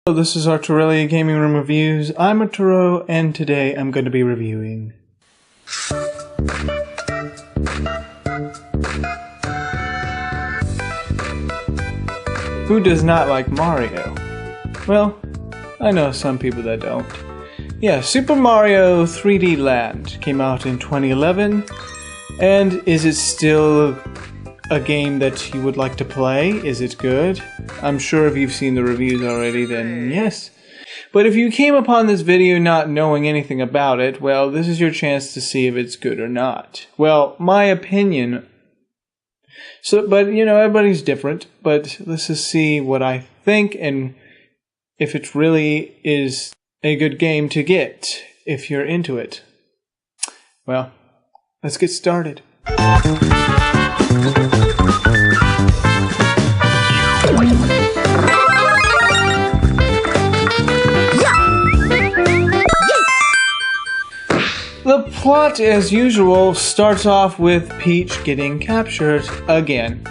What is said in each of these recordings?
Hello, this is Arturelia Gaming Room Reviews. I'm Arturo, and today I'm going to be reviewing who does not like Mario? Well, I know some people that don't. Yeah, Super Mario 3D Land came out in 2011, and is it still a game that you would like to play? Is it good? I'm sure if you've seen the reviews already, then yes. But if you came upon this video not knowing anything about it, well, this is your chance to see if it's good or not. Well, my opinion. But you know, everybody's different. But let's just see what I think and if it really is a good game to get if you're into it. Well, let's get started. The plot, as usual, starts off with Peach getting captured again.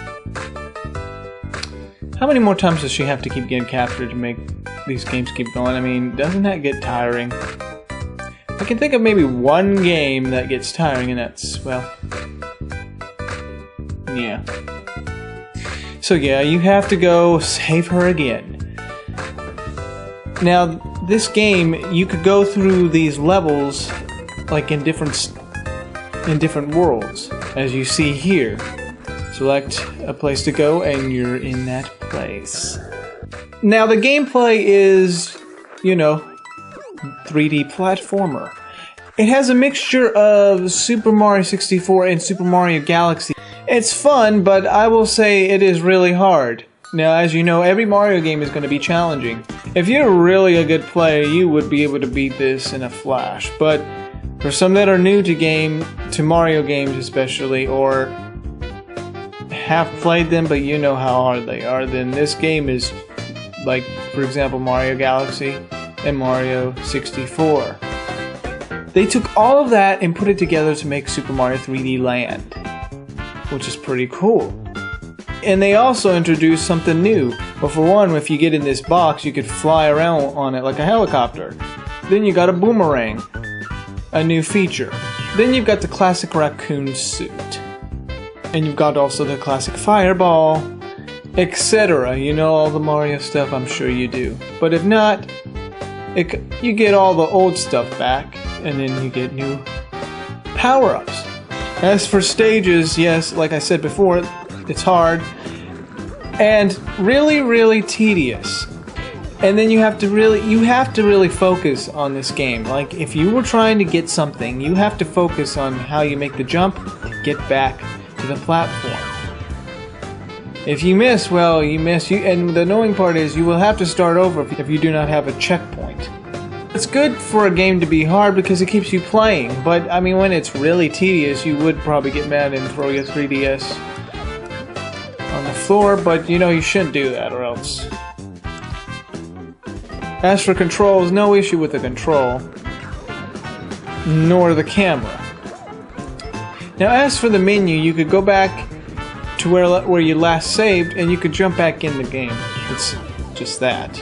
How many more times does she have to keep getting captured to make these games keep going? I mean, doesn't that get tiring? I can think of maybe one game that gets tiring, and that's, well, yeah. So yeah, you have to go save her again. Now, this game, you could go through these levels like in different worlds, as you see here. Select a place to go and you're in that place. Now the gameplay is, you know, 3D platformer. It has a mixture of Super Mario 64 and Super Mario Galaxy. It's fun, but I will say it is really hard. Now, as you know, every Mario game is going to be challenging. If you're really a good player, you would be able to beat this in a flash, but for some that are new to Mario games especially, or have played them but you know how hard they are, then this game is like, for example, Mario Galaxy and Mario 64. They took all of that and put it together to make Super Mario 3D Land, which is pretty cool. And they also introduced something new. Well, for one, if you get in this box, you could fly around on it like a helicopter. Then you got a boomerang, a new feature. Then you've got the classic raccoon suit. And you've got also the classic fireball, etc. You know all the Mario stuff, I'm sure you do. But if not, you get all the old stuff back, and then you get new power-ups. As for stages, yes, like I said before, it's hard and really, really tedious. And then you have to really focus on this game. Like, if you were trying to get something, you have to focus on how you make the jump to get back to the platform. If you miss, well, you miss. And the annoying part is you will have to start over if you do not have a checkpoint. It's good for a game to be hard because it keeps you playing, but I mean, when it's really tedious, you would probably get mad and throw your 3DS on the floor, but you know, you shouldn't do that or else. As for controls, no issue with the control, nor the camera. Now, as for the menu, you could go back to where you last saved, and you could jump back in the game. It's just that.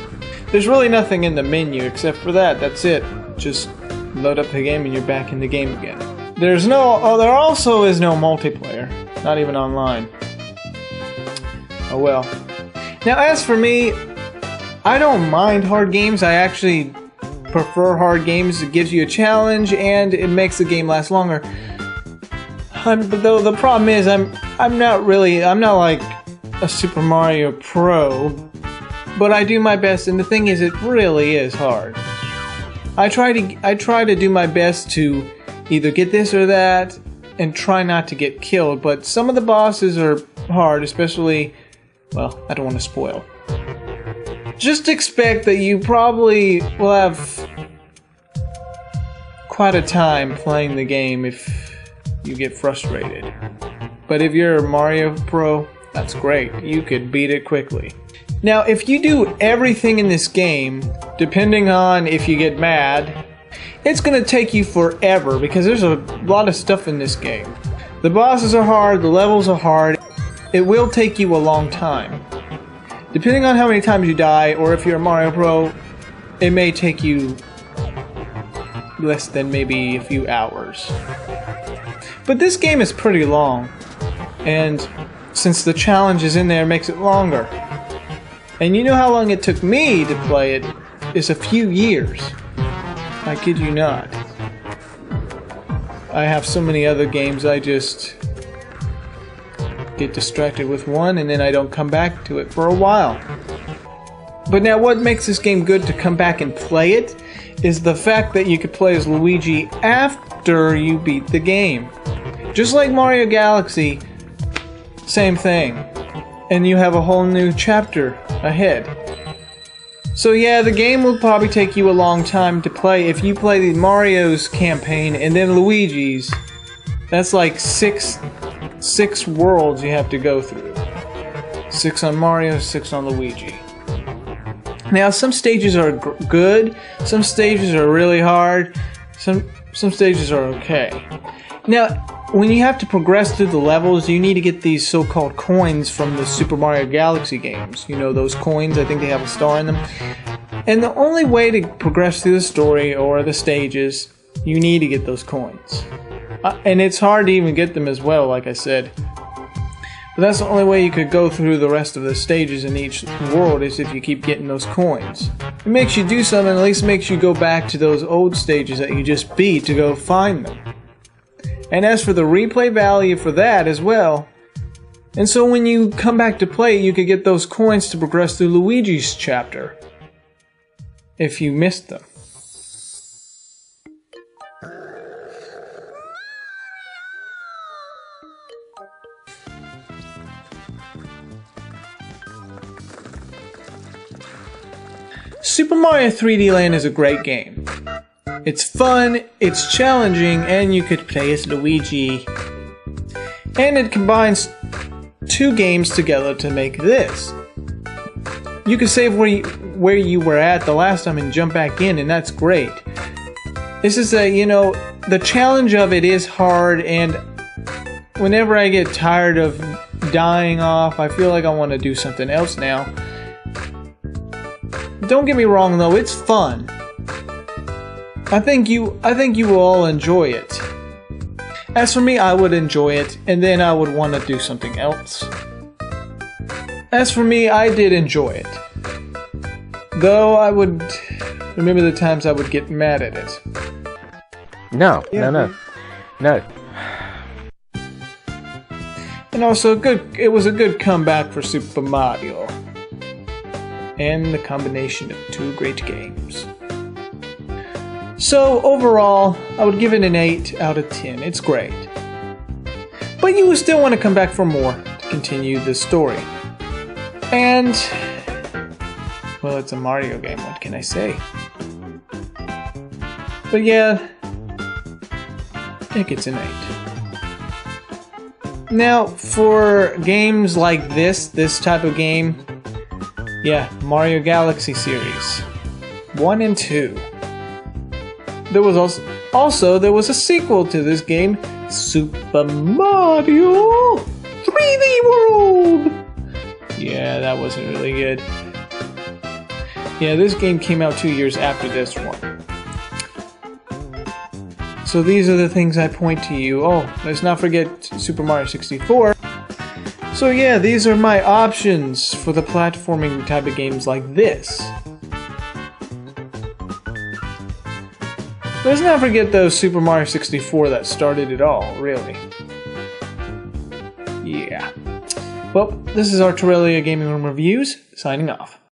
There's really nothing in the menu except for that. That's it. Just load up the game and you're back in the game again. There also is no multiplayer, not even online. Oh well. Now, as for me, I don't mind hard games. I actually prefer hard games. It gives you a challenge and it makes the game last longer. But though the problem is, I'm not like a Super Mario Pro, but I do my best. And the thing is, it really is hard. I try to do my best to either get this or that, and try not to get killed. But some of the bosses are hard, especially. Well, I don't want to spoil. Just expect that you probably will have quite a time playing the game if you get frustrated. But if you're a Mario Pro, that's great. You could beat it quickly. Now, if you do everything in this game, depending on if you get mad, it's going to take you forever because there's a lot of stuff in this game. The bosses are hard, the levels are hard. It will take you a long time. Depending on how many times you die, or if you're a Mario Pro, it may take you less than maybe a few hours. But this game is pretty long, and since the challenge is in there, it makes it longer. And you know how long it took me to play it is a few years. I kid you not. I have so many other games, I just get distracted with one and then I don't come back to it for a while. But now what makes this game good to come back and play it is the fact that you could play as Luigi after you beat the game. Just like Mario Galaxy, same thing. And you have a whole new chapter ahead. So yeah, the game will probably take you a long time to play. If you play the Mario's campaign and then Luigi's, that's like six worlds you have to go through. 6 on Mario, 6 on Luigi. Now some stages are good, some stages are really hard, some stages are okay. Now, when you have to progress through the levels, you need to get these so-called coins from the Super Mario Galaxy games. You know those coins, I think they have a star in them. And the only way to progress through the story or the stages, you need to get those coins. And it's hard to even get them as well, like I said. But that's the only way you could go through the rest of the stages in each world is if you keep getting those coins. It makes you do something, at least makes you go back to those old stages that you just beat to go find them. And as for the replay value for that as well, and so when you come back to play, you could get those coins to progress through Luigi's chapter, if you missed them. Super Mario 3D Land is a great game. It's fun, it's challenging, and you could play as Luigi. And it combines 2 games together to make this. You can save where you were at the last time and jump back in, and that's great. This is the challenge of it is hard, and whenever I get tired of dying off, I feel like I want to do something else now. Don't get me wrong though, it's fun. I think you will all enjoy it. As for me, I would enjoy it, and then I would want to do something else. As for me, I did enjoy it. Though I would remember the times I would get mad at it. No. And also, it was a good comeback for Super Mario. And the combination of 2 great games. So overall, I would give it an 8 out of 10. It's great. But you would still want to come back for more to continue the story. And, well, it's a Mario game, what can I say? But yeah, it gets an 8. Now, for games like this type of game, yeah, Mario Galaxy series 1 and 2. There was there was a sequel to this game, Super Mario 3D World. Yeah, that wasn't really good. Yeah, this game came out 2 years after this one. So these are the things I point to you. Oh, let's not forget Super Mario 64. So yeah, these are my options for the platforming type of games like this. Let's not forget those Super Mario 64 that started it all, really. Yeah. Well, this is Arturelia Gaming Room Reviews, signing off.